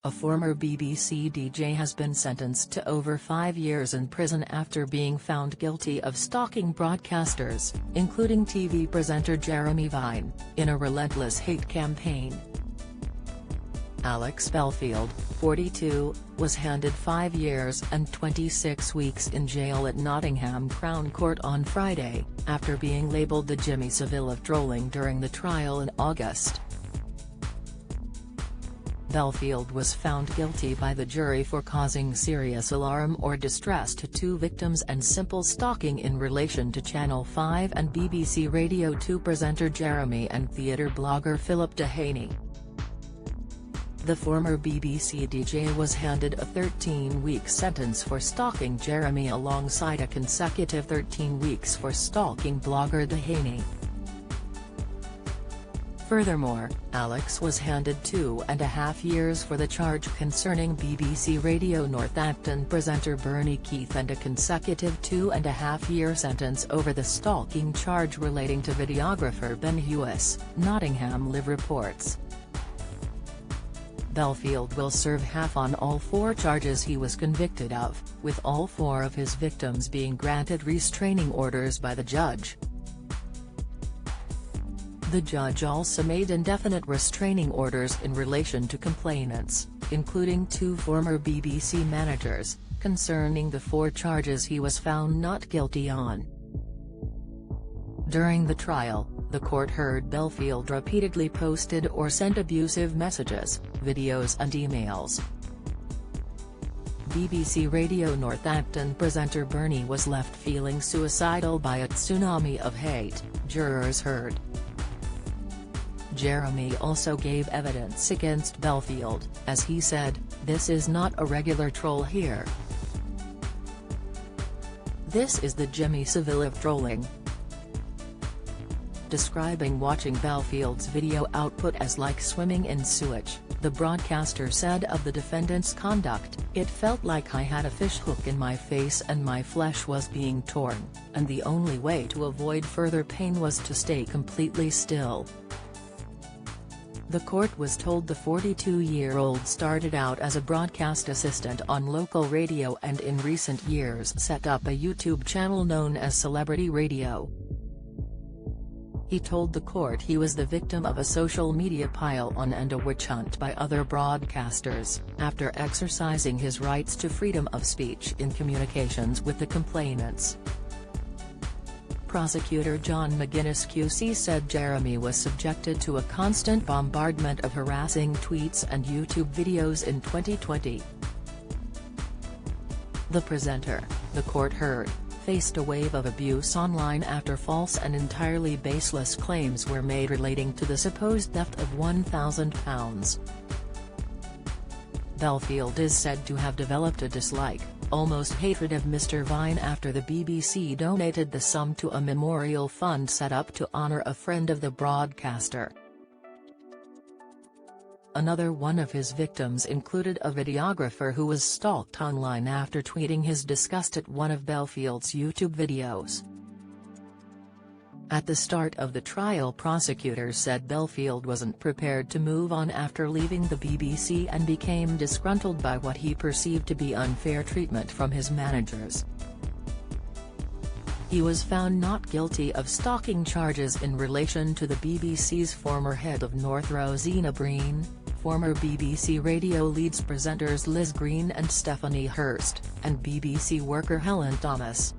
A former BBC DJ has been sentenced to over 5 years in prison after being found guilty of stalking broadcasters, including TV presenter Jeremy Vine, in a relentless hate campaign. Alex Belfield, 42, was handed 5 years and 26 weeks in jail at Nottingham Crown Court on Friday, after being labelled the Jimmy Savile of trolling during the trial in August. Belfield was found guilty by the jury for causing serious alarm or distress to 2 victims and simple stalking in relation to Channel 5 and BBC Radio 2 presenter Jeremy and theatre blogger Philip Dehaney. The former BBC DJ was handed a 13-week sentence for stalking Jeremy alongside a consecutive 13 weeks for stalking blogger Dehaney. Furthermore, Alex was handed 2.5 years for the charge concerning BBC Radio Northampton presenter Bernie Keith and a consecutive 2.5-year sentence over the stalking charge relating to videographer Ben Hewis, Nottingham Live reports. Belfield will serve half on all 4 charges he was convicted of, with all 4 of his victims being granted restraining orders by the judge. The judge also made indefinite restraining orders in relation to complainants, including 2 former BBC managers, concerning the 4 charges he was found not guilty on. During the trial, the court heard Belfield repeatedly posted or sent abusive messages, videos and emails. BBC Radio Northampton presenter Bernie was left feeling suicidal by a tsunami of hate, jurors heard. Jeremy also gave evidence against Belfield, as he said, "This is not a regular troll here. This is the Jimmy Savile of trolling." Describing watching Belfield's video output as like swimming in sewage, the broadcaster said of the defendant's conduct, "It felt like I had a fishhook in my face and my flesh was being torn, and the only way to avoid further pain was to stay completely still." The court was told the 42-year-old started out as a broadcast assistant on local radio and in recent years set up a YouTube channel known as Celebrity Radio. He told the court he was the victim of a social media pile-on and a witch hunt by other broadcasters, after exercising his rights to freedom of speech in communications with the complainants. Prosecutor John McGuinness QC said Jeremy was subjected to a constant bombardment of harassing tweets and YouTube videos in 2020. The presenter, the court heard, faced a wave of abuse online after false and entirely baseless claims were made relating to the supposed theft of £1,000. Belfield is said to have developed a dislike, almost hatred of Mr. Vine after the BBC donated the sum to a memorial fund set up to honour a friend of the broadcaster. Another one of his victims included a videographer who was stalked online after tweeting his disgust at one of Belfield's YouTube videos. At the start of the trial, prosecutors said Belfield wasn't prepared to move on after leaving the BBC and became disgruntled by what he perceived to be unfair treatment from his managers. He was found not guilty of stalking charges in relation to the BBC's former head of North Rosina Breen, former BBC Radio Leeds presenters Liz Green and Stephanie Hurst, and BBC worker Helen Thomas.